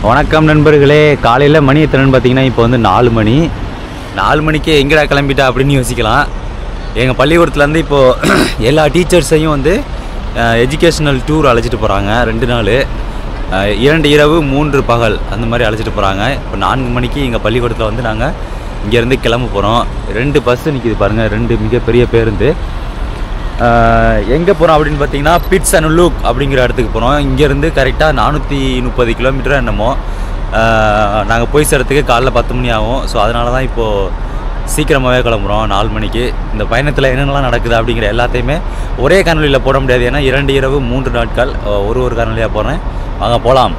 வணக்கம் நண்பர்களே. காலையில் மணி எத்தனைன்னு பார்த்தீங்கன்னா இப்போ வந்து 4 மணி. 4 மணிக்கே எங்கடா கிளம்பிட்டா அப்படின்னு யோசிக்கலாம். எங்கள் பள்ளிக்கூடத்துலேருந்து இப்போது எல்லா டீச்சர்ஸையும் வந்து எஜுகேஷ்னல் டூர் அழைச்சிட்டு போகிறாங்க. 2 நாள், 2 இரவு 3 பகல் அந்த மாதிரி அழைச்சிட்டு போகிறாங்க. இப்போ 4 மணிக்கு எங்கள் பள்ளிக்கூடத்தில் வந்து நாங்கள் இங்கேருந்து கிளம்ப போகிறோம். 2 பஸ்ஸு நிற்கிது பாருங்கள், 2 மிகப்பெரிய பேருந்து. எங்கே போகிறோம் அப்படின்னு பார்த்தீங்கன்னா பிட்ஸ் அண்ட் லூக் அப்படிங்கிற இடத்துக்கு போகிறோம். இங்கேருந்து கரெக்டாக 430 கிலோமீட்டர் என்னமோ. நாங்கள் போய் சேர்றதுக்கு காலைல 10 மணி ஆகும். ஸோ அதனால தான் இப்போது சீக்கிரமாகவே கிளம்புறோம் 4 மணிக்கு. இந்த பயணத்தில் என்னென்னலாம் நடக்குது அப்படிங்கிற எல்லாத்தையுமே ஒரே காணொலியில் போட முடியாது. ஏன்னா 2 இரவு 3 நாட்கள் ஒரு காணொலியாக போகிறேன். வாங்க போகலாம்.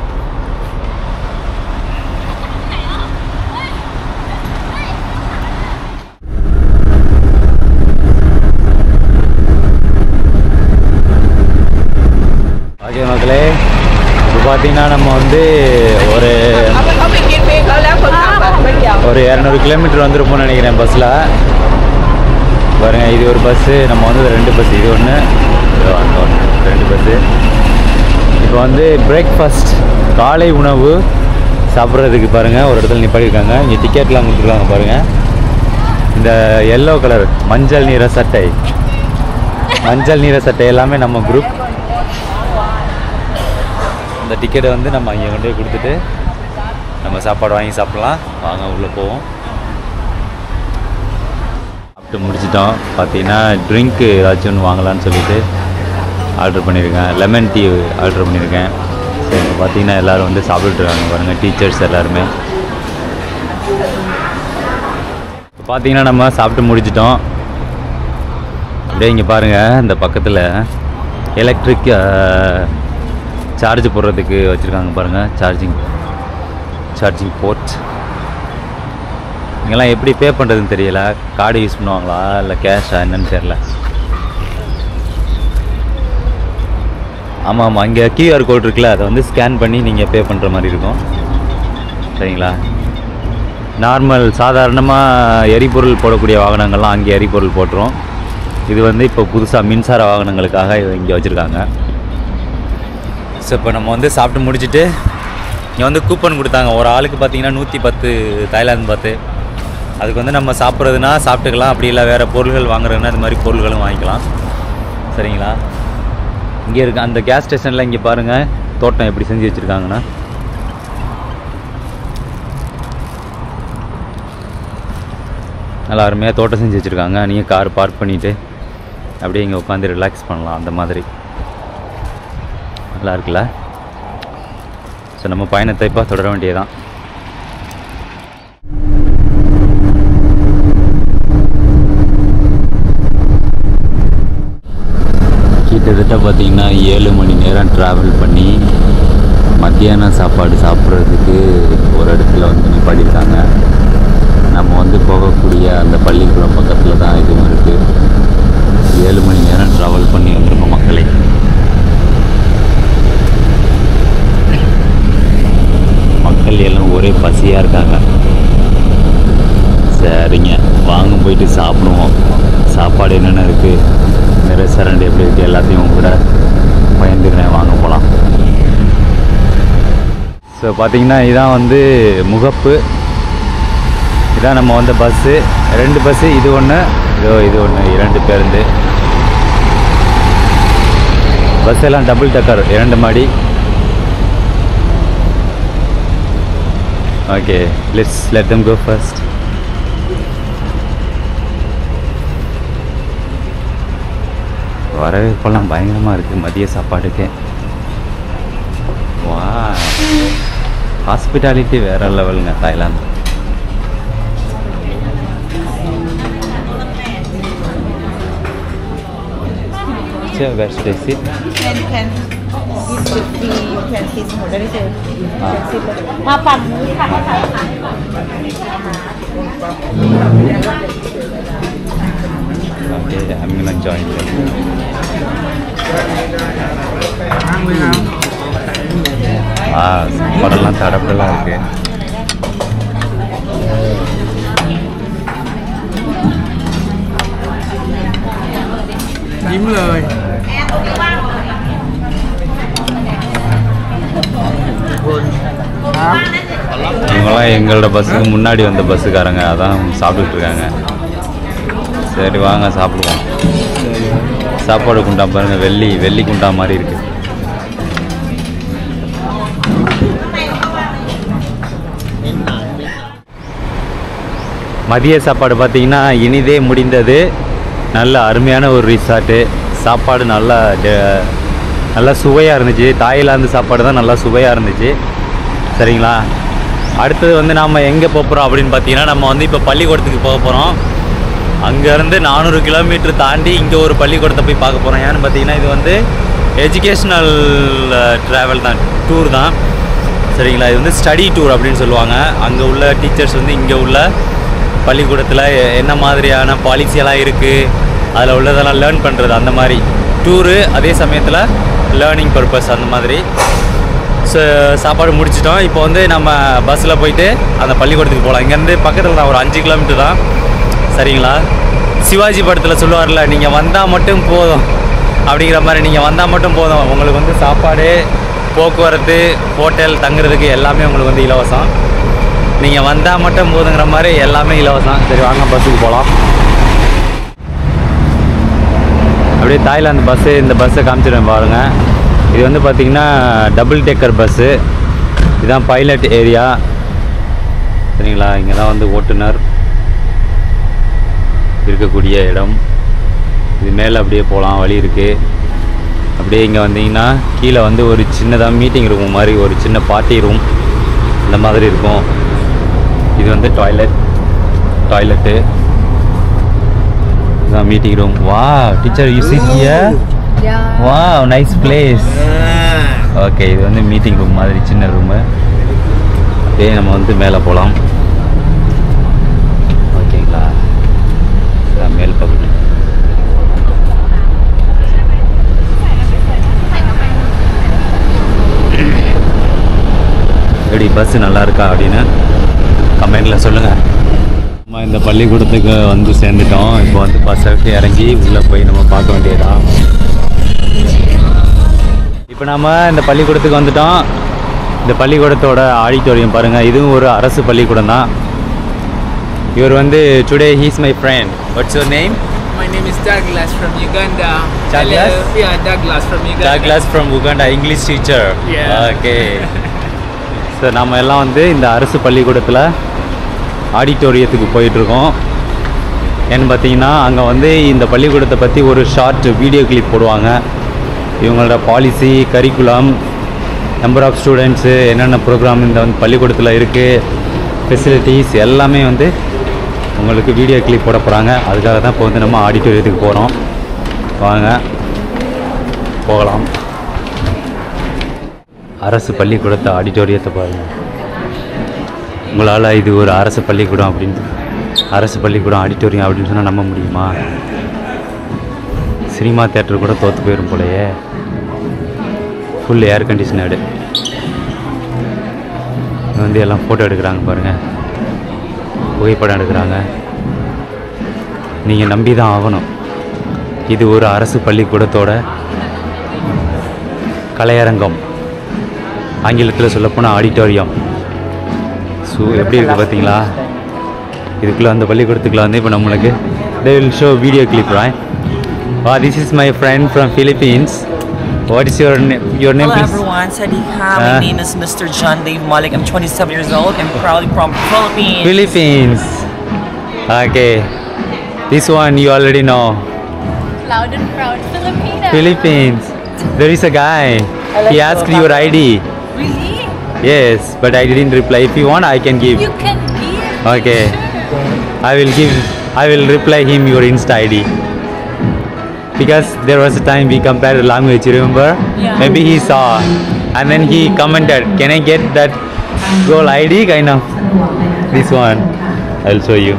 ஓகே மக்களே, இப்போ பார்த்தீங்கன்னா நம்ம வந்து ஒரு 200 கிலோமீட்டர் வந்துருப்போம்னு நினைக்கிறேன் பஸ்ஸில். பாருங்கள், இது ஒரு பஸ்ஸு, நம்ம வந்து 2 பஸ்ஸு, இது ஒன்று, அந்த ஒன்று, 2 பஸ்ஸு. இப்போ வந்து பிரேக்ஃபாஸ்ட் காலை உணவு சாப்பிட்றதுக்கு பாருங்கள் ஒரு இடத்துல நிப்பாட்டிருக்காங்க. இங்கே டிக்கெட்லாம் கொடுத்துருக்காங்க பாருங்கள். இந்த எல்லோ கலர் மஞ்சள் நிற சட்டை எல்லாமே நம்ம குரூப். இந்த டிக்கெட்டை வந்து நம்ம இங்கே கொண்டு போய் கொடுத்துட்டு நம்ம சாப்பாடு வாங்கி சாப்பிட்லாம். வாங்க உள்ளே போவோம். சாப்பிட்டு முடிச்சிட்டோம். பார்த்தீங்கன்னா ட்ரிங்க்கு ஏதாச்சும் ஒன்று வாங்கலான்னு சொல்லிட்டு ஆர்டர் பண்ணியிருக்கேன். லெமன் டீ ஆர்டர் பண்ணியிருக்கேன். ஸோ இப்போ பார்த்தீங்கன்னா எல்லோரும் வந்து சாப்பிட்டுருக்காங்க பாருங்கள், டீச்சர்ஸ் எல்லாருமே. இப்போ பார்த்தீங்கன்னா நம்ம சாப்பிட்டு முடிச்சிட்டோம். அப்படியே இங்கே பாருங்கள், இந்த பக்கத்தில் எலக்ட்ரிக் சார்ஜ் போடுறதுக்கு வச்சுருக்காங்க பாருங்கள், சார்ஜிங் போர்ட். இங்கெல்லாம் எப்படி பே பண்ணுறதுன்னு தெரியல. கார்டு யூஸ் பண்ணுவாங்களா இல்லை கேஷா என்னன்னு தெரியல. ஆமாம், இங்கே கியூஆர் கோட் இருக்குல்ல, அதை வந்து ஸ்கேன் பண்ணி நீங்கள் பே பண்ணுற மாதிரி இருக்கும். சரிங்களா? நார்மல் சாதாரணமாக எரிபொருள் போடக்கூடிய வாகனங்கள்லாம் அங்கே எரிபொருள் போட்டுரும். இது வந்து இப்போ புதுசாக மின்சார வாகனங்களுக்காக இங்கே வச்சுருக்காங்க. ஸோ இப்போ நம்ம வந்து சாப்பிட்டு முடிச்சுட்டு இங்கே வந்து கூப்பன் கொடுத்தாங்க. ஒரு ஆளுக்கு பார்த்தீங்கன்னா 110 தாய்லாந்து பார்த்து. அதுக்கு வந்து நம்ம சாப்பிட்றதுனா சாப்பிட்டுக்கலாம், அப்படி இல்லை வேறு பொருள்கள் வாங்குறதுன்னா இது மாதிரி பொருள்களும் வாங்கிக்கலாம். சரிங்களா? இங்கே இருக்க அந்த கேஸ் ஸ்டேஷனில் இங்கே பாருங்கள் தோட்டம் எப்படி செஞ்சு வச்சுருக்காங்கன்னா. நல்லா அருமையாக தோட்டம் செஞ்சு வச்சுருக்காங்க. நீங்கள் கார் பார்க் பண்ணிவிட்டு அப்படியே இங்கே உட்காந்து ரிலாக்ஸ் பண்ணலாம். அந்த மாதிரி நல்லா இருக்குல்ல? ஸோ நம்ம பயணத்தை இப்போ தொடர வேண்டியதுதான். கிட்டத்தட்ட பார்த்திங்கன்னா 7 மணி நேரம் ட்ராவல் பண்ணி மத்தியான சாப்பாடு சாப்பிட்றதுக்கு ஒரு இடத்துல வந்து நிப்பாட்டியிருக்காங்க. நம்ம வந்து போகக்கூடிய அந்த பள்ளிக்கூடம் பக்கத்தில் தான் இதுவும் இருக்குது. 7 மணி நேரம் ட்ராவல் பண்ணி வந்திருக்கோம் மக்களை. மக்கள் எல்லாம் ஒரே பசியாக இருக்காங்க. சரிங்க, வாங்க போயிட்டு சாப்பிடுவோம். சாப்பாடு என்னென்ன இருக்குது, இந்த ரெஸ்டாரண்ட் எப்படி இருக்குது, எல்லாத்தையும் கூட பயந்துக்கிறேன். வாங்க போகலாம். ஸோ பார்த்திங்கன்னா இதுதான் வந்து முகப்பு. இதான் நம்ம வந்த பஸ்ஸு. 2 பஸ்ஸு, இது ஒன்று, இது ஒன்று, 2 பேருந்து. பஸ் எல்லாம் டபுள் டக்கர், 2 மாடி. Okay, let them go first. வரவேற்பெல்லாம் பயங்கரமாக இருக்குது மதிய சாப்பாடுக்கு. வா, ஹாஸ்பிட்டாலிட்டி வேறு லெவலுங்க Thailand. So where should I sit? You can sit very good. Okay, I'm gonna join them. சாப்பாடெல்லாம் தடப்பெல்லாம் இருக்கு.ยิ้มเลย คน இவங்கெல்லாம் எங்களோட பஸ்ஸுக்கு முன்னாடி வந்த பஸ்ஸுக்காரங்க அதான் சாப்பிட்டுட்டு இருக்காங்க. சரி வாங்க சாப்பிடுவோம். சாப்பாடு குண்டா பாருங்க, வெள்ளி குண்டா மாதிரி இருக்கு. மதிய சாப்பாடு பார்த்தீங்கன்னா இனிதே முடிந்தது. நல்ல அருமையான ஒரு ரிசார்ட்டு. சாப்பாடு நல்லா சுவையாக இருந்துச்சு. தாய்லாந்து சாப்பாடு தான் நல்லா சுவையாக இருந்துச்சு. சரிங்களா, அடுத்தது வந்து நாம் எங்கே போகிறோம் அப்படின்னு பார்த்தீங்கன்னா, நம்ம வந்து இப்போ பள்ளிக்கூடத்துக்கு போக போகிறோம். அங்கேருந்து 400 கிலோமீட்டர் தாண்டி இங்கே ஒரு பள்ளிக்கூடத்தை போய் பார்க்க போகிறோம். ஏன்னு பார்த்தீங்கன்னா இது வந்து எஜுகேஷ்னல் ட்ராவல் தான், டூர் தான். சரிங்களா, இது வந்து ஸ்டடி டூர் அப்படின்னு சொல்லுவாங்க. அங்கே உள்ள டீச்சர்ஸ் வந்து இங்கே உள்ள பள்ளிக்கூடத்தில் என்ன மாதிரியான பாலிசியெல்லாம் இருக்குது, அதில் உள்ளதெல்லாம் லேர்ன் பண்ணுறது, அந்த மாதிரி டூரு. அதே சமயத்தில் லேர்னிங் பர்பஸ் அந்த மாதிரி. சாப்பாடு முடிச்சிட்டோம். இப்போ வந்து நம்ம பஸ்ஸில் போயிட்டு அந்த பள்ளிக்கூடத்துக்கு போகலாம். இங்கேருந்து பக்கத்தில் தான், ஒரு 5 கிலோமீட்டர் தான். சரிங்களா, சிவாஜி படத்தில் சொல்லுவார்ல, நீங்கள் வந்தால் மட்டும் போதும் அப்படிங்கிற மாதிரி. நீங்கள் வந்தால் மட்டும் போதும், உங்களுக்கு வந்து சாப்பாடு, போக்குவரத்து, ஹோட்டல், தங்குறதுக்கு எல்லாமே உங்களுக்கு வந்து இலவசம். நீங்கள் வந்தால் மட்டும் போதுங்கிற மாதிரி எல்லாமே இலவசம். சரி வாங்க பஸ்ஸுக்கு போகலாம். அப்படியே தாய்லாந்து பஸ்ஸு, இந்த பஸ்ஸை காமிச்சிடுவேன் பாருங்கள். இது வந்து பார்த்திங்கன்னா டபுள் டெக்கர் பஸ்ஸு. இதுதான் பைலட் ஏரியா. சரிங்களா, இங்கே தான் வந்து ஓட்டுநர் இருக்கக்கூடிய இடம். இது மேலே அப்படியே போகலாம், வழி இருக்குது. அப்படியே இங்கே வந்தீங்கன்னா கீழே வந்து ஒரு சின்னதாக மீட்டிங் ரூம் மாதிரி, ஒரு சின்ன பார்ட்டி ரூம் இந்த மாதிரி இருக்கும். இது வந்து டாய்லெட்டு இதுதான் மீட்டிங் ரூம். வா டீச்சர், யூ சிட் ஹியர். வா நைஸ் பிளேஸ். ஓகே, இது வந்து மீட்டிங் ரூம் மாதிரி சின்ன ரூமு. அப்படியே நம்ம வந்து மேலே போகலாம். ஓகேங்களா, இதுதான் மேல் பகுதி. எப்படி பஸ்ஸு நல்லா இருக்கா அப்படின்னு கமெண்டில் சொல்லுங்கள். நம்ம இந்த பள்ளிக்கூடத்துக்கு வந்து சேர்ந்துட்டோம். இப்போ வந்து பஸ்ஸை விட்டு இறங்கி உள்ளே போய் நம்ம பார்க்க வேண்டியதான். இப்போ நம்ம இந்த பள்ளிக்கூடத்துக்கு வந்துட்டோம். இந்த பள்ளிக்கூடத்தோட ஆடிட்டோரியம் பாருங்கள். இதுவும் ஒரு அரசு பள்ளிக்கூடம் தான். இவர் வந்து today he's my friend. What's your name? My name is Douglas from Uganda. Douglas? Yeah, Douglas from Uganda. Douglas from Uganda, English teacher. Yeah. Okay. So நம்ம எல்லாம் வந்து இந்த அரசு பள்ளிக்கூடத்தில் ஆடிட்டோரியத்துக்கு போயிட்டுருக்கோம். ஏன்னு பார்த்தீங்கன்னா அங்கே வந்து இந்த பள்ளிக்கூடத்தை பற்றி ஒரு ஷார்ட் வீடியோ கிளிப் போடுவாங்க. இவங்களோட policy, curriculum, number of students, என்னென்ன ப்ரோக்ராம் இந்த வந்து பள்ளிக்கூடத்தில் இருக்குது, ஃபெசிலிட்டிஸ் எல்லாமே வந்து உங்களுக்கு வீடியோ கிளிப் போட போகிறாங்க. அதுக்காக தான் இப்போ வந்து நம்ம ஆடிட்டோரியத்துக்கு போகிறோம். வாங்க போகலாம். அரசு பள்ளிக்கூடத்தை ஆடிட்டோரியத்தை பாருங்கள். உங்களால் இது ஒரு அரசு பள்ளிக்கூடம் ஆடிட்டோரியம் அப்படின்னு சொன்னால் நம்ப முடியுமா? சினிமா தேட்டர் கூட தோற்று போயிடும் போலையே. Full air conditioned. வந்து எல்லாம் ஃபோட்டோ எடுக்கிறாங்க பாருங்கள், புகைப்படம் எடுக்கிறாங்க. நீங்கள் நம்பி தான் ஆகணும். இது ஒரு அரசு பள்ளிக்கூடத்தோட கலையரங்கம், ஆங்கிலத்தில் சொல்லப்போனால் ஆடிட்டோரியம். ஸோ எப்படி இருக்குது பார்த்தீங்களா? இதுக்குள்ளே அந்த பள்ளிக்கூடத்துக்குள்ள வந்து இப்போ நம்மளுக்கு they will show video clip, right? Wow, this is my friend from Philippines. What is your name? Hello everyone, Sadika. My name is Mr. John Dave Malik. I'm 27 years old and proudly from Philippines. Okay, this one you already know. Loud and proud Filipino. Philippines. There is a guy. He asked your ID. Really? Yes, but I didn't reply. If you want, I can give. You can give. Okay. Sure. I will reply him your Insta ID. Because there was a time we compared the language, you remember? Yeah. Maybe he saw and then he commented, can I get that goal ID kind of? This one. I'll show you.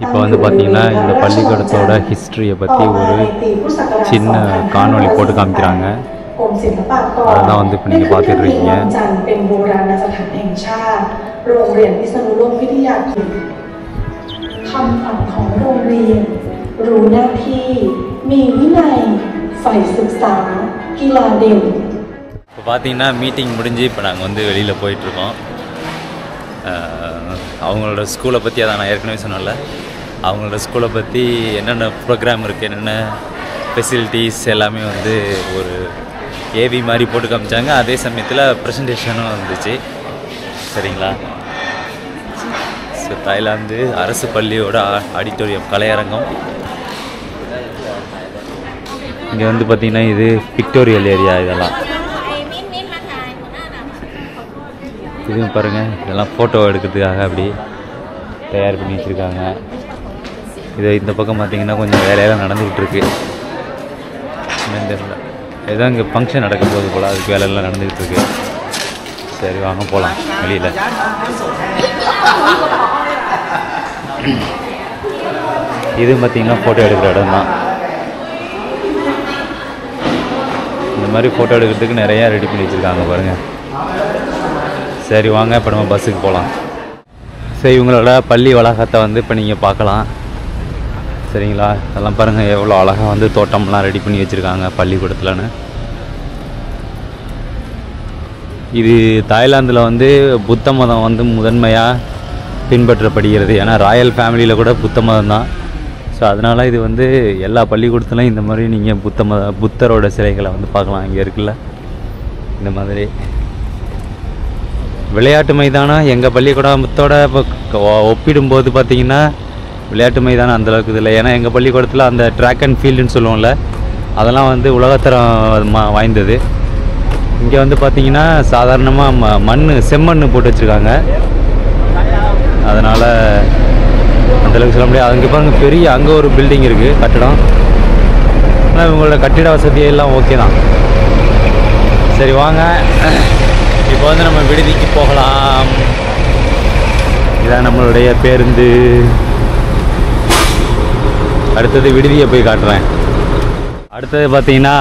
இப்போ வந்து பார்த்தீங்கன்னா இந்த பள்ளிக்கூடத்தோட ஹிஸ்ட்ரியை பற்றி ஒரு சின்ன காணொளி போட்டு காமிக்கிறாங்க. அதெல்லாம் வந்து இப்போ நீங்கள் பார்த்துட்டு இருக்கீங்க. பார்த்தீங்கன்னா மீட்டிங் முடிஞ்சு இப்போ நாங்கள் வந்து வெளியில் போயிட்டுருக்கோம். அவங்களோட ஸ்கூலை பற்றி அதான் நான் ஏற்கனவே சொன்னேன்ல, அவங்களோட ஸ்கூலை பற்றி என்னென்ன ப்ரோக்ராம் இருக்குது, என்னென்ன ஃபெசிலிட்டிஸ் எல்லாமே வந்து ஒரு ஏவி மாதிரி போட்டு காமிச்சாங்க. அதே சமயத்தில் ப்ரெசன்டேஷனும் இருந்துச்சு. சரிங்களா? ஸோ தாய்லாந்து அரசு பள்ளியோட ஆடிட்டோரியம் கலையரங்கம். இங்கே வந்து பார்த்திங்கன்னா இது பிக்டோரியல் ஏரியா. இதெல்லாம் இதுவும் பாருங்கள், இதெல்லாம் ஃபோட்டோ எடுக்கிறதுக்காக அப்படி தயார் பண்ணி வச்சுருக்காங்க. இது இந்த பக்கம் பார்த்திங்கன்னா கொஞ்சம் வேலையெல்லாம் நடந்துக்கிட்டு இருக்கு. ஏதோ இங்கே ஃபங்க்ஷன் நடக்கும் போது போல் அதுக்கு வேலையெல்லாம் நடந்துக்கிட்டு இருக்கு. சரி வாங்க போகலாம் வெளியில். இதுவும் பார்த்திங்கன்னா ஃபோட்டோ எடுக்கிற இடம் தான். இந்த மாதிரி ஃபோட்டோ எடுக்கிறதுக்கு நிறையா ரெடி பண்ணி வச்சுருக்காங்க பாருங்கள். சரி வாங்க இப்போ நம்ம பஸ்ஸுக்கு போகலாம். சரி, இவங்களோட பள்ளி வளாகத்தை வந்து இப்போ நீங்கள் பார்க்கலாம். சரிங்களா? அதெல்லாம் பாருங்கள் எவ்வளோ அழகாக வந்து தோட்டம்லாம் ரெடி பண்ணி வச்சுருக்காங்க பள்ளிக்கூடத்துலன்னு. இது தாய்லாந்தில் வந்து புத்த மதம் வந்து முதன்மையாக பின்பற்றப்படுகிறது. ஏன்னா ராயல் ஃபேமிலியில் கூட புத்த மதம் தான். ஸோ அதனால் இது வந்து எல்லா பள்ளிக்கூடத்துலையும் இந்த மாதிரி நீங்கள் புத்தரோட சிலைகளை வந்து பார்க்கலாம். இங்கே இருக்குல்ல இந்த மாதிரி விளையாட்டு மைதானம். எங்கள் பள்ளிக்கூடத்தோட இப்போ ஒப்பிடும்போது பார்த்திங்கன்னா விளையாட்டு மைதானம் அந்தளவுக்கு இதில்லை. ஏன்னா எங்கள் பள்ளிக்கூடத்தில் அந்த ட்ராக் அண்ட் ஃபீல்டுன்னு சொல்லுவோம்ல, அதெல்லாம் வந்து உலகத்தரம் வாய்ந்தது. இங்கே வந்து பார்த்திங்கன்னா சாதாரணமாக செம்மண் போட்டு வச்சுருக்காங்க. அதனால் அந்தளவுக்கு சொல்ல முடியாது. அங்கே பாருங்கள் பெரிய அங்கே ஒரு பில்டிங் இருக்குது, கட்டிடம். ஆனால் இவங்களோட கட்டிட வசதியெல்லாம் ஓகே தான். சரி வாங்க இப்போ வந்து நம்ம விடுதிக்கு போகலாம். இதான் நம்மளுடைய பேருந்து. அடுத்தது விடுதியை போய் காட்டுறேன். அடுத்தது பார்த்திங்கன்னா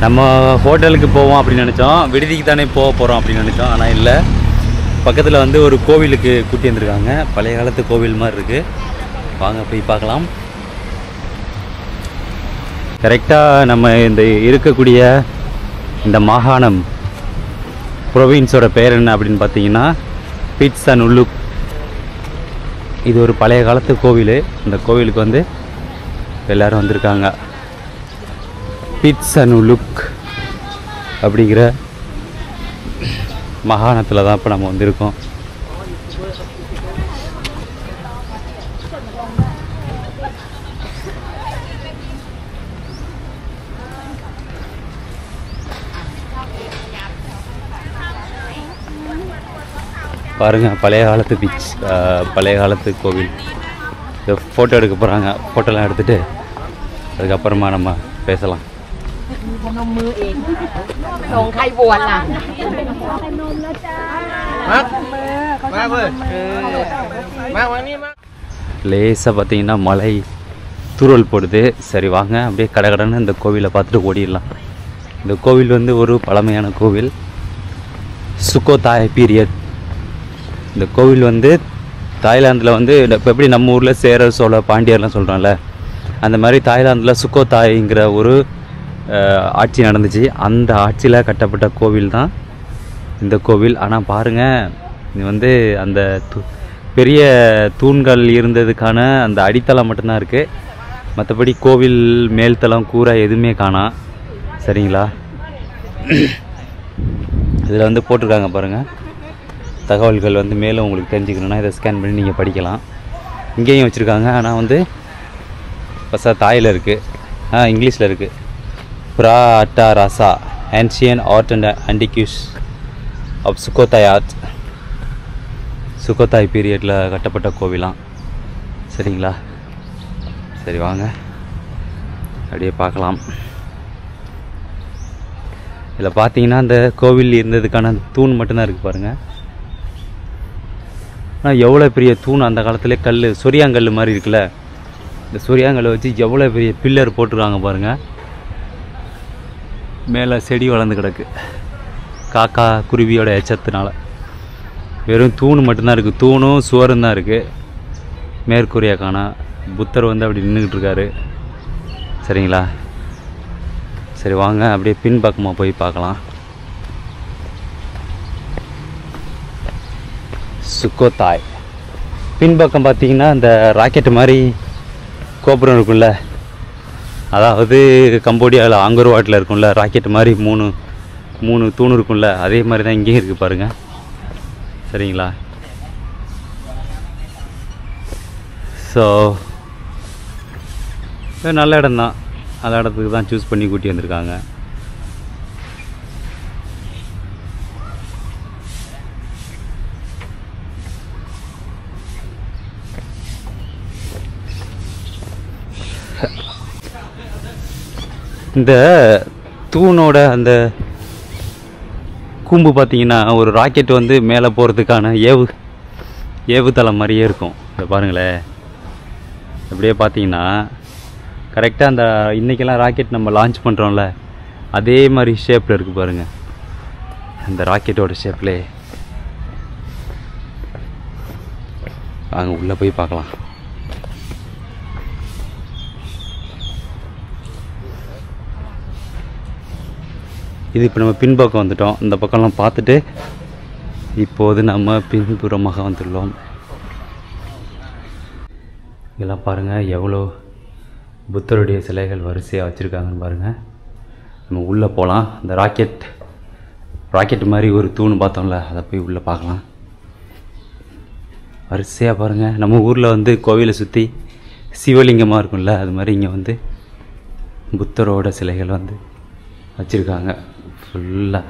நம்ம ஹோட்டலுக்கு போவோம் அப்படின்னு நினச்சோம், விடுதிக்கு தானே போக போகிறோம் அப்படின்னு நினச்சோம். ஆனால் இல்லை, பக்கத்தில் வந்து ஒரு கோவிலுக்கு கூட்டி வந்திருக்காங்க. பழைய காலத்து கோவில் மாதிரி இருக்குது. வாங்க போய் பார்க்கலாம். கரெக்டாக நம்ம இந்த இருக்கக்கூடிய இந்த மாகாணம் ப்ரொவின்ஸோட பேர் என்ன அப்படின்னு பார்த்தீங்கன்னா பிட்சனுலுக். இது ஒரு பழைய காலத்து கோவில். இந்த கோவிலுக்கு வந்து எல்லோரும் வந்திருக்காங்க. பிட்சனுலுக் அப்படிங்கிற மாகாணத்தில் தான் இப்போ நம்ம வந்திருக்கோம். பாருங்கள், பழைய காலத்து கோவில். இந்த ஃபோட்டோ எடுக்க போகிறாங்க. ஃபோட்டோலாம் எடுத்துகிட்டு அதுக்கப்புறமா நம்ம பேசலாம். லேசாக பார்த்தீங்கன்னா மழை தூறல் போடுது. சரி வாங்க அப்படியே கடகடன்னு இந்த கோவிலை பார்த்துட்டு ஓடிடலாம். இந்த கோவில் வந்து ஒரு பழமையான கோவில், சுக்கோதாய் பீரியட். இந்த கோவில் வந்து தாய்லாந்தில் வந்து இப்போ எப்படி நம்ம ஊரில் சேரர் சோழ பாண்டியர்லாம் சொல்கிறோம்ல, அந்த மாதிரி தாய்லாந்தில் சுக்கோதாய்ங்கிற ஒரு ஆட்சி நடந்துச்சு. அந்த ஆட்சியில் கட்டப்பட்ட கோவில் தான் இந்த கோவில். ஆனால் பாருங்கள், இது வந்து அந்த பெரிய தூண்கள் இருந்ததுக்கான அந்த அடித்தளம் மட்டும்தான் இருக்குது. மற்றபடி கோவில் மேல்தளம் கூரை எதுவுமே காணோம். சரிங்களா? இதில் வந்து போட்டிருக்காங்க பாருங்கள் தகவல்கள். வந்து மேலும் உங்களுக்கு தெரிஞ்சுக்கணுன்னா இதை ஸ்கேன் பண்ணி நீங்கள் படிக்கலாம். இங்கேயும் வச்சுருக்காங்க, ஆனால் வந்து தாயில் இருக்குது, இங்கிலீஷில் இருக்குது. ப்ரா அட்டா ராசா ancient art and antiques of Sukhothai art. Sukhothai பீரியடில் கட்டப்பட்ட கோவிலாம். சரிங்களா? சரி வாங்க அப்படியே பார்க்கலாம். இதில் பார்த்தீங்கன்னா அந்த கோவில் இருந்ததுக்கான தூண் மட்டும்தான் இருக்குது பாருங்கள். ஆனால் எவ்வளோ பெரிய தூண்! அந்த காலத்துலேயே சொரியாங்கல் மாதிரி இருக்குல்ல, இந்த சொரியாங்கல்லை வச்சு எவ்வளோ பெரிய பில்லர் போட்டிருக்காங்க பாருங்கள். மேலே செடி வளர்ந்து கிடக்கு காக்கா குருவியோட எச்சத்தினால. வெறும் தூண் மட்டும்தான் இருக்குது, தூணும் சுவரும் தான் இருக்குது. மேற்கூரையை காணா. புத்தர் வந்து அப்படி நின்றுக்கிட்டு இருக்காரு. சரிங்களா? சரி வாங்க அப்படியே பின்பக்கமாக போய் பார்க்கலாம். சுக்கோத்தாய். பின்பக்கம் பார்த்தீங்கன்னா இந்த ராக்கெட்டு மாதிரி கோபுரம் இருக்கும்ல, அதாவது கம்போடியாவில் ஆங்கர்வாட்டில் இருக்கும்ல ராக்கெட்டு மாதிரி மூணு தூண் இருக்கும்ல, அதே மாதிரி தான் இங்கேயும் இருக்குது பாருங்கள். சரிங்களா? ஸோ நல்ல இடம் தான், நல்ல இடத்துக்கு தான் சூஸ் பண்ணி கூட்டி வந்திருக்காங்க. இந்த தூணோட அந்த கூம்பு பார்த்தீங்கன்னா ஒரு ராக்கெட் வந்து மேலே போகிறதுக்கான ஏவுதளம் மாதிரியே இருக்கும். இதை பாருங்களேன், அப்படியே பார்த்தீங்கன்னா கரெக்டாக அந்த இன்றைக்கெல்லாம் ராக்கெட் நம்ம லான்ச் பண்ணுறோம்ல அதே மாதிரி ஷேப்பில் இருக்குது பாருங்கள். அந்த ராக்கெட்டோட ஷேப்லே அங்கே உள்ளே போய் பார்க்கலாம். இது இப்போ நம்ம பின்பக்கம் வந்துட்டோம். இந்த பக்கம்லாம் பார்த்துட்டு இப்போது நம்ம பின்புறமாக வந்துள்ளோம். இதெல்லாம் பாருங்கள் எவ்வளோ புத்தருடைய சிலைகள் வரிசையாக வச்சுருக்காங்கன்னு பாருங்கள். நம்ம உள்ளே போகலாம். இந்த ராக்கெட் மாதிரி ஒரு தூண் பார்த்தோம்ல, அதை போய் உள்ளே பார்க்கலாம். வரிசையாக பாருங்கள். நம்ம ஊரில் வந்து கோவிலை சுற்றி சிவலிங்கமாக இருக்கும்ல, அது மாதிரி இங்கே வந்து புத்தரோட சிலைகள் வந்து வச்சுருக்காங்க ஃபுல்லாக.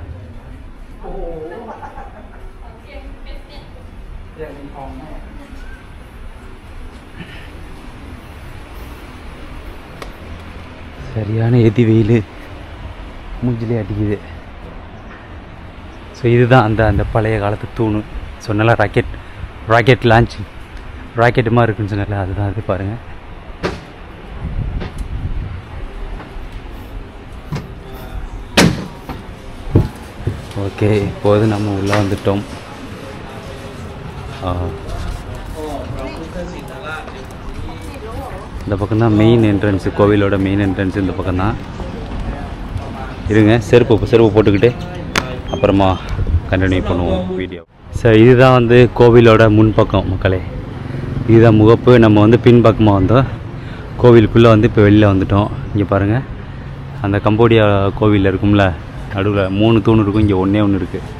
சரியான எதி வெயில் மூஞ்சிலே அடிக்குது. ஸோ இதுதான் அந்த பழைய காலத்து தூணு சொன்னல, ராக்கெட் லான்ச் ராக்கெட்டு மாதிரி இருக்குன்னு சொன்னல, அதுதான் அது பாருங்கள். ஓகே, இப்போது நம்ம உள்ளே வந்துட்டோம். இந்த பக்கம் தான் மெயின் என்ட்ரன்ஸு, கோவிலோட மெயின் என்ட்ரன்ஸு இந்த பக்கம் தான். இருங்க, செருப்பு போட்டுக்கிட்டு அப்புறமா கண்டினியூ பண்ணுவோம் வீடியோ. சரி, இதுதான் வந்து கோவிலோட முன்பக்கம் மக்களே. இதுதான் முகப்பு. நம்ம வந்து பின்பக்கமாக வந்தோம். கோவிலுக்குள்ளே வந்து இப்போ வெளியில் வந்துட்டோம். இங்கே பாருங்கள், அந்த கம்போடியா கோவிலில் இருக்கும்ல, நடுவில் 3 தூண் இருக்கும், இங்கே ஒன்று இருக்குது.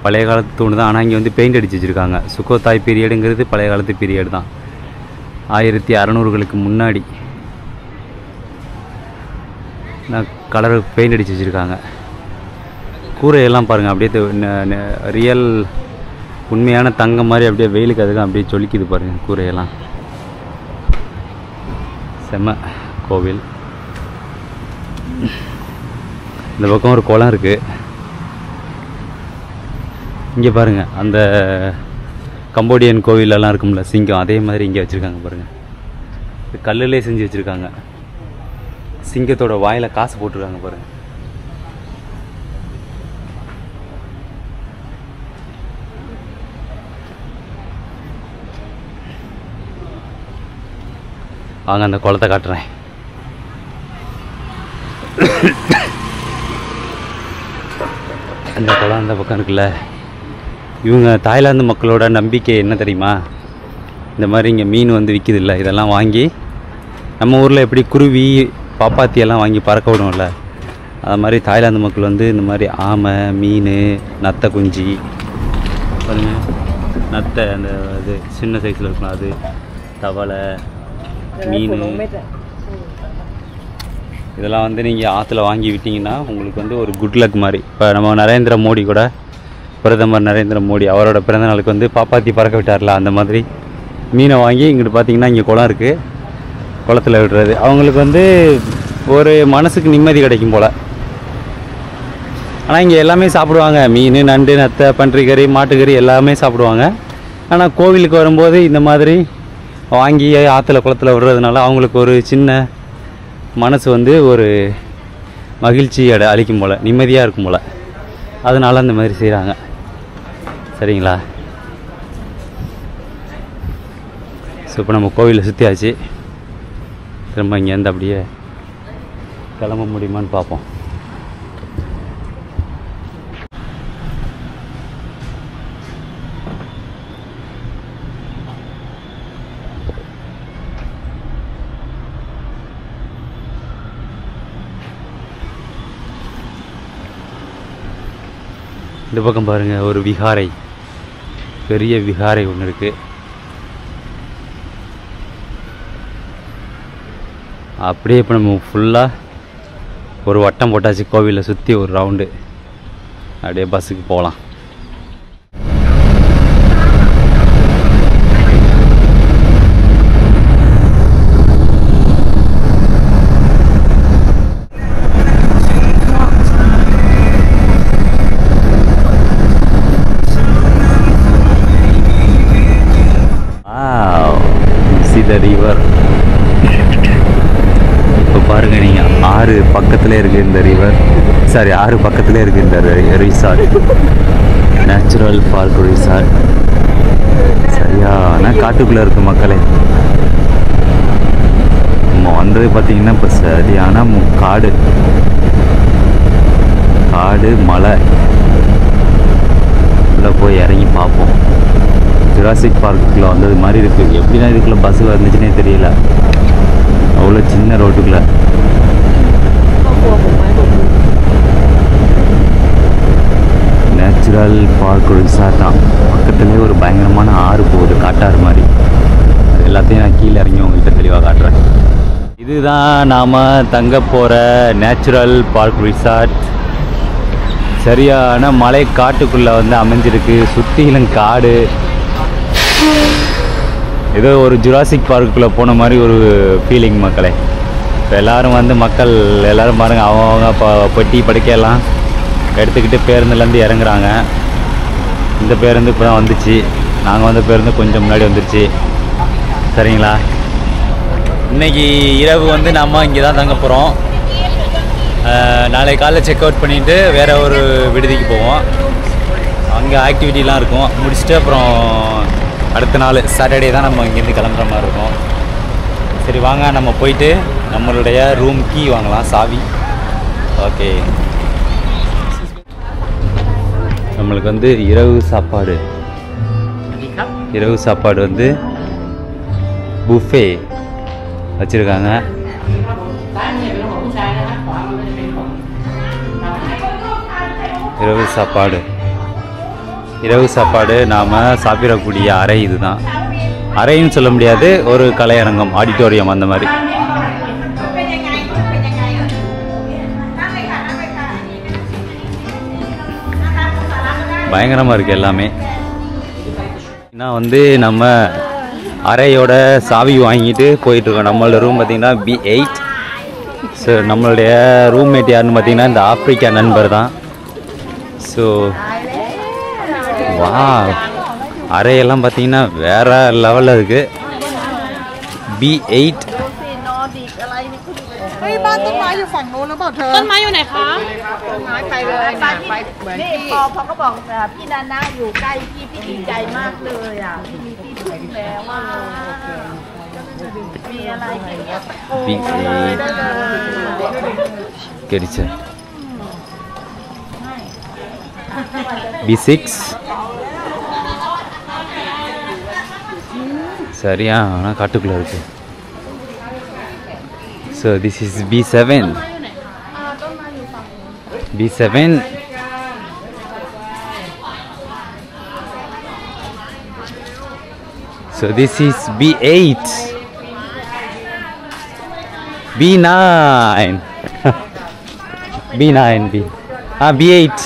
பழைய காலத்து தூண் தான், ஆனால் இங்கே வந்து பெயிண்ட் அடித்து வச்சுருக்காங்க. சுக்கோத்தாய் பீரியடுங்கிறது பழைய காலத்து பீரியட் தான், 1600களுக்கு முன்னாடி நான் கலர் பெயிண்ட் அடித்து வச்சுருக்காங்க. கூரையெல்லாம் பாருங்கள், அப்படியே ரியல் உண்மையான தங்கம் மாதிரி அப்படியே வெயிலுக்கு அதுக்கு அப்படியே ஜொலிக்குது பாருங்கள் கூரையெல்லாம். செம்ம கோவில். இந்த பக்கம் ஒரு குளம் இருக்குது. இங்கே பாருங்கள், அந்த கம்போடியன் கோவிலெல்லாம் இருக்கும்ல சிங்கம், அதே மாதிரி இங்கே வச்சுருக்காங்க பாருங்கள். இது கல்லுலே செஞ்சு வச்சுருக்காங்க. சிங்கத்தோட வாயில் காசு போட்டிருக்காங்க பாருங்கள். வாங்க அந்த குளத்தை காட்டுறேன். அந்த குளம் அந்த பக்கம் இருக்குல்ல, இவங்க தாய்லாந்து மக்களோட நம்பிக்கை என்ன தெரியுமா? இந்த மாதிரி இங்கே மீன் வந்து விற்கிது இல்லை, இதெல்லாம் வாங்கி நம்ம ஊரில் எப்படி குருவி பாப்பாத்தியெல்லாம் வாங்கி பறக்க விடுவோம்ல, அது மாதிரி தாய்லாந்து மக்கள் வந்து இந்த மாதிரி ஆமை, மீன், நத்தை குஞ்சு பாருங்க, நத்தை அந்த இது சின்ன சைஸில் இருக்கும், அது தவளை, மீன், இதெல்லாம் வந்து நீங்கள் ஆற்றுல வாங்கி விட்டிங்கன்னா உங்களுக்கு வந்து ஒரு குட் லக் மாதிரி. இப்போ நம்ம நரேந்திர மோடி கூட, பிரதமர் நரேந்திர மோடி அவரோட பிறந்த நாளுக்கு வந்து பாப்பாத்தி பறக்க விட்டார்ல, அந்த மாதிரி மீனை வாங்கி இங்கிட்டு பார்த்தீங்கன்னா இங்கே குளம் இருக்குது, குளத்தில் விடுறது. அவங்களுக்கு வந்து ஒரு மனசுக்கு நிம்மதி கிடைக்கும் போல். ஆனால் இங்கே எல்லாமே சாப்பிடுவாங்க, மீன், நண்டு, நத்தை, பன்றிக்கறி, மாட்டுக்கறி எல்லாமே சாப்பிடுவாங்க. ஆனால் கோவிலுக்கு வரும்போது இந்த மாதிரி வாங்கி ஆற்றுல குளத்தில் விடுறதுனால அவங்களுக்கு ஒரு சின்ன மனசு வந்து ஒரு மகிழ்ச்சி அளிக்கும் போல், நிம்மதியாக இருக்கும் போல், அதனால அந்த மாதிரி செய்கிறாங்க. சரிங்களா? ஸோ இப்போ நம்ம கோவிலில் சுற்றியாச்சு. திரும்ப இங்கேருந்து அப்படியே கிளம்ப முடியுமான்னு பார்ப்போம். இந்த பக்கம் பாருங்கள் ஒரு விகாரை, பெரிய விகாரை ஒன்று இருக்குது. அப்படியே இப்போ நம்ம ஃபுல்லாக ஒரு வட்டம் போட்டாச்சு கோவிலை சுற்றி ஒரு ரவுண்டு. அப்படியே பஸ்ஸுக்கு போகலாம். The river. இப்போ பாருங்க நீங்க, ஆறு பக்கத்துல இருக்கு இந்த ரிவர். சாரி, ஆறு பக்கத்துல இருக்கு இந்த ரிசார்ட், நேச்சுரல் பார்க் ரிசார்ட். சரியான காட்டுக்குள்ள இருக்கு மக்களே. நம்ம வந்தது பார்த்தீங்கன்னா இப்போ சரியான காடு, காடு மலை. உள்ள போய் இறங்கி பார்ப்போம். ஜுராசிக் பார்க்குள்ளே வந்தது மாதிரி இருக்குது. எப்படின்னா இதுக்குள்ளே பஸ்ஸு வந்துச்சுன்னே தெரியல, அவ்வளோ சின்ன ரோட்டுக்குள்ளே. நேச்சுரல் பார்க் ரிசார்ட் தான். பக்கத்துலேயே ஒரு பயங்கரமான ஆறு போகுது, காட்டாறு மாதிரி. அது எல்லாத்தையும் நான் கீழே இறங்கி உங்கள்கிட்ட தெளிவாக காட்டுறேன். இதுதான் நாம் தங்க போகிற நேச்சுரல் பார்க் ரிசார்ட். சரியான மலை காட்டுக்குள்ளே வந்து அமைஞ்சிருக்கு. சுற்றிலும் காடு. ஏதோ ஒரு ஜுராசிக் பார்க்குள்ளே போன மாதிரி ஒரு ஃபீலிங் மக்களே. இப்போ எல்லோரும் வந்து மக்கள் எல்லோரும் பாருங்கள், அவங்க பெட்டி படுக்கையெல்லாம் எடுத்துக்கிட்டு பேருந்துலேருந்து இறங்குறாங்க. இந்த பேருந்து இப்போ தான் வந்துச்சு. நாங்கள் வந்த பேருந்து கொஞ்சம் முன்னாடி வந்துருச்சு. சரிங்களா, இன்றைக்கி இரவு வந்து நம்ம இங்கே தான் தங்க போகிறோம். நாளைக்கு காலைல செக் அவுட் பண்ணிவிட்டு வேறு ஒரு விடுதிக்கு போவோம். அங்கே ஆக்டிவிட்டிலாம் இருக்கும். முடிச்சுட்டு அப்புறம் அடுத்த நாள் சாட்டர்டே தான் நம்ம இங்கேருந்து கிளம்புற மாதிரி இருக்கும். சரி வாங்க, நம்ம போயிட்டு நம்மளுடைய ரூம் கீ வாங்கலாம், சாவி. ஓகே, நம்மளுக்கு வந்து இரவு சாப்பாடு வந்து புஃபே வச்சுருக்காங்க. இரவு சாப்பாடு நாம் சாப்பிடக்கூடிய அறை இதுதான். அறைன்னு சொல்ல முடியாது, ஒரு கலையரங்கம், ஆடிட்டோரியம் அந்த மாதிரி. பயங்கரமாக இருக்குது எல்லாமே. நான் வந்து நம்ம அறையோட சாவி வாங்கிட்டு போயிட்டுருக்கோம். நம்மளோட ரூம் பார்த்திங்கன்னா B8. ஸோ நம்மளுடைய ரூம்மேட் யாருன்னு பார்த்திங்கன்னா இந்த ஆப்பிரிக்கா நண்பர் தான். ஸோ வா, அறையெல்லாம் பார்த்தீங்கன்னா வேற லெவலில் இருக்குது. B8. เฮ้ยบ้านต้นไม้อยู่ฝั่งโน้นหรือเปล่าเธอต้นไม้อยู่ไหนคะต้นไม้ไปเลยนะไปเหมือนที่พอเขาบอกพี่นานาอยู่ใกล้พี่ดีใจมากเลยอ่ะมีที่พึ่งแล้วว่ามีอะไรகிடைச்ச B6 சரியா, ஆனால் காட்டுக்குள்ளே இருக்கு. So this is B7. So this is B8. B9. B8.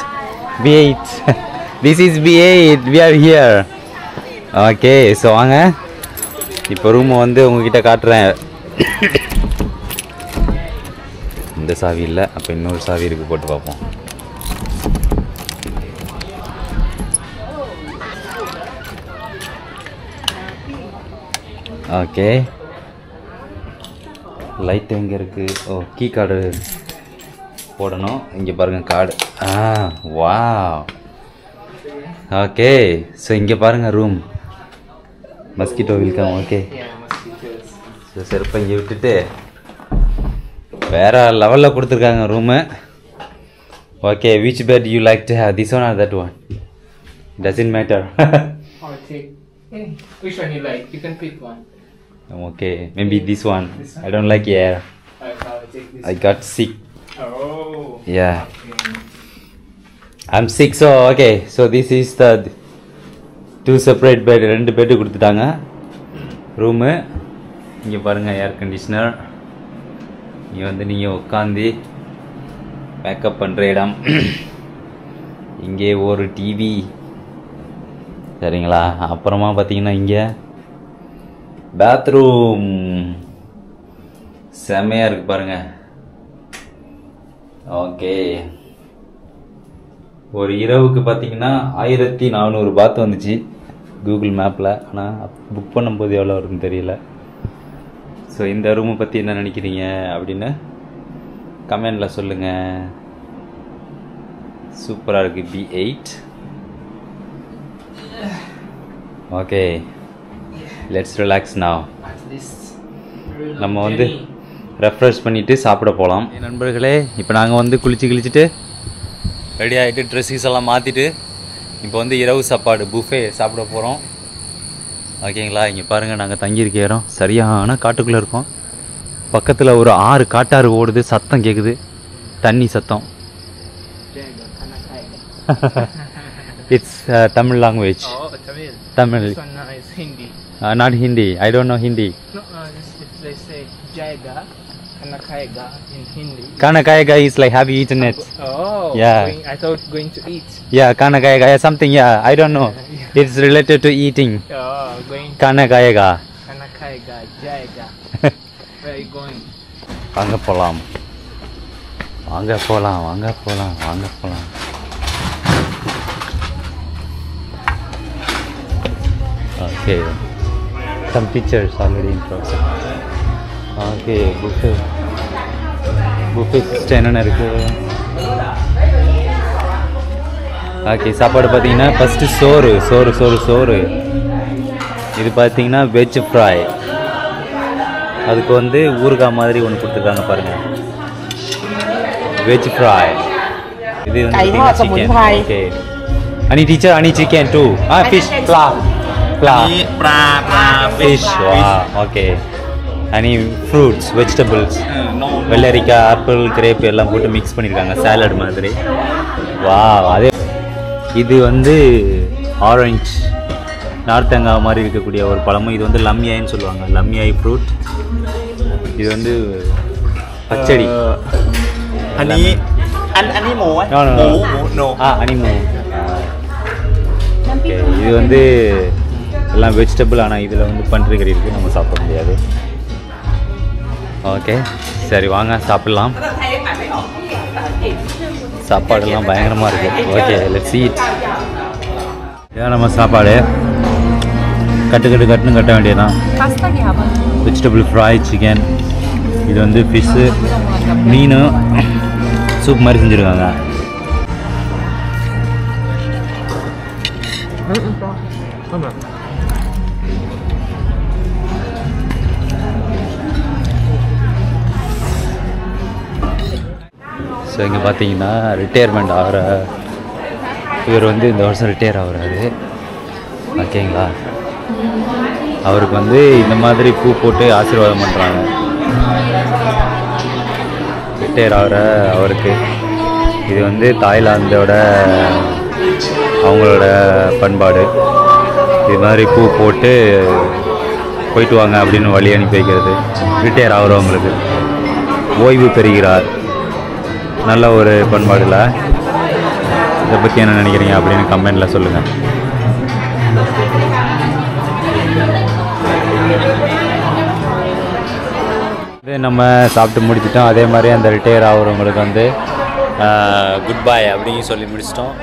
This is B8. We are here. Okay, so வாங்க இப்போ ரூமை வந்து உங்ககிட்ட காட்டுறேன். இந்த சாவி இல்லை, அப்போ இன்னொரு சாவி இருக்கு, போட்டு பார்ப்போம். ஓகே, லைட் எங்கே இருக்குது? ஓ, கீ கார்டு போடணும். இங்கே பாருங்கள் கார்டு. வா, ஓகே. ஸோ இங்கே பாருங்கள் room. Mosquito welcome. Okay, so செருப்பை இங்கே விட்டுட்டு வேறு லெவலில் கொடுத்துருக்காங்க room. Okay, which bed you like to have, this one or that one? Doesn't matter. I'll take which one you like. You can pick one. Okay, maybe this one. I don't like air. I'll take this. I got sick. Oh. Yeah. I'm sick, so okay. So this is the 2 separate bed. 2 bed கொடுத்துட்டாங்க. Room இங்க பாருங்க, air conditioner. இங்க வந்து நீங்க உட்கார்ந்து backup பண்ற இடம். இங்கே ஒரு டிவி. சரிங்களா? அப்புறமா பாத்தீங்கன்னா இங்க பாத்ரூம் செமையா இருக்கு பாருங்க. ஓகே, ஒரு இரவுக்கு பார்த்தீங்கன்னா 1400 பாத் வந்துச்சு கூகுள் மேப்பில். ஆனால் புக் பண்ணும்போது எவ்வளோ வருதுன்னு தெரியல. ஸோ இந்த ரூமை பற்றி என்ன நினைக்கிறீங்க அப்படின்னு கமெண்டில் சொல்லுங்கள். சூப்பராக இருக்குது. B8. Okay, let's relax now. நம்ம வந்து ரெஃப்ரெஷ் பண்ணிவிட்டு சாப்பிட போகலாம். நண்பர்களே, இப்போ நாங்கள் வந்து குளிச்சுட்டு ரெடி ஆகிட்டு ட்ரெஸ்ஸஸ் எல்லாம் மாற்றிட்டு இப்போ வந்து இரவு சாப்பாடு புஃபே சாப்பிட போகிறோம். ஓகேங்களா? இங்கே பாருங்கள், நாங்கள் தங்கியிருக்க இடம் சரியான காட்டுக்குள்ளே இருக்கோம். பக்கத்தில் ஒரு 6 காட்டாறு ஓடுது. சத்தம் கேட்குது, தண்ணி சத்தம். It's Tamil language. Tamil. This one is Hindi. Not Hindi. I don't know Hindi. No, they say jayega, kanakayega in Hindi. Kanakayega is like, have you eaten it? Oh, Yeah. I thought going to eat. Yeah, Kanakayega. Yeah, something, yeah. I don't know. It's related to eating. Oh, going to Kanakayega. kanakayega, jayega. Where are you going? வாங்க போகலாம், வாங்க போகலாம், வாங்க போகலாம், வாங்க போகலாம். Okay, some pictures already in process. Okay, buffet system என்னென்ன இருக்குது. ஓகே, சாப்பாடு பார்த்தீங்கன்னா ஃபஸ்ட்டு சோறு. இது பார்த்தீங்கன்னா வெஜ் ஃப்ரை. அதுக்கு வந்து ஊறுகாய் மாதிரி ஒன்று கொடுத்துருக்காங்க பாருங்கள், வெஜ் ஃப்ரை. இது வந்து chicken. Okay, any teacher, any chicken too. Fish, pla fish. Wow, okay. Any fruits, vegetables, வெள்ளரிக்காய், ஆப்பிள், கிரேப் எல்லாம் போட்டு மிக்ஸ் பண்ணியிருக்காங்க, சாலட் மாதிரி. வாவ். அதே இது வந்து ஆரஞ்சு, நார்த்தங்காய் மாதிரி இருக்கக்கூடிய ஒரு பழமும். இது வந்து லம்யாயின்னு சொல்லுவாங்க, லம்யாய் ஃப்ரூட். இது வந்து பச்சடி. Ani mo? No. அனிமோ. ஓகே, இது வந்து எல்லாம் வெஜிடபிள். ஆனால் இதில் வந்து பன்றி கறி இருக்குது, நம்ம சாப்பிட முடியாது. ஓகே, சரி வாங்க சாப்பிட்லாம். சாப்பாடெல்லாம் பயங்கரமாக இருக்குது. Okay, let's eat. இதான் நம்ம சாப்பாடு. கட்டுன்னு கட்ட வேண்டியதுதான். Vegetable fry chicken. இது வந்து ஃபிஷ்ஷு, மீன் சூப் மாதிரி செஞ்சுருக்காங்க. ஸோ இங்கே பார்த்தீங்கன்னா ரிட்டையர்மெண்ட் ஆகிற இவர் வந்து இந்த வருஷம் ரிட்டையர் ஆகுறாரு. ஓகேங்களா? அவருக்கு வந்து இந்த மாதிரி பூ போட்டு ஆசீர்வாதம் பண்ணுறாங்க. ரிட்டையர் ஆகிற அவருக்கு இது வந்து தாய்லாந்தோட அவங்களோட பண்பாடு. இது மாதிரி பூ போட்டு போயிட்டு வாங்க அப்படின்னு வழி அனுப்பி வைக்கிறது. ரிட்டையர் ஆகிறவங்களுக்கு ஓய்வு பெறுகிறார். நல்ல ஒரு பண்பாடுல. இதை பற்றி என்ன நினைக்கிறீங்க அப்படின்னு கமெண்டில் சொல்லுங்கள். இது நம்ம சாப்பிட்டு முடிச்சிட்டோம். அதே மாதிரி அந்த ரிட்டையர் ஆகிறவங்களுக்கு வந்து குட் பை அப்படின்னு சொல்லி முடிச்சிட்டோம்.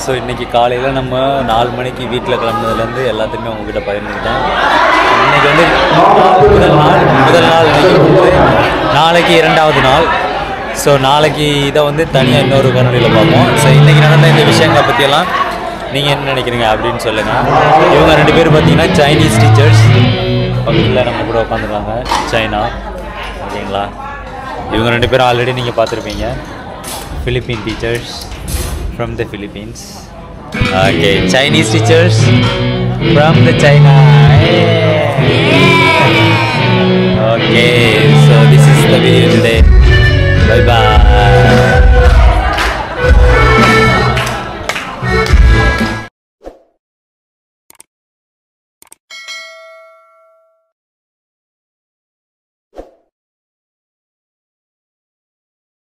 ஸோ இன்றைக்கி காலையில் நம்ம 4 மணிக்கு வீட்டில் கிளம்புனதுலேருந்து எல்லாத்தையுமே உங்ககிட்ட பகிர்ந்துக்கிட்டோம். இன்றைக்கி வந்து முதல் நாள் இன்றைக்கி வந்து நாளைக்கு 2வது நாள். ஸோ நாளைக்கு இதை வந்து தனியாக இன்னொரு கண்ணொலியில் பார்ப்போம். ஸோ இன்றைக்கி நடந்த இந்த விஷயங்களை பற்றியெல்லாம் நீங்கள் என்ன நினைக்கிறீங்க அப்படின்னு சொல்லுங்கள். இவங்க 2 பேர் பார்த்தீங்கன்னா சைனீஸ் டீச்சர்ஸ். பக்கத்தில் நம்ம கூட உட்காந்துருக்காங்க, சைனா. ஓகேங்களா? இவங்க 2 பேரும் ஆல்ரெடி நீங்கள் பார்த்துருப்பீங்க. Philippine teachers from the Philippines. Okay, Chinese teachers from the China. Hey.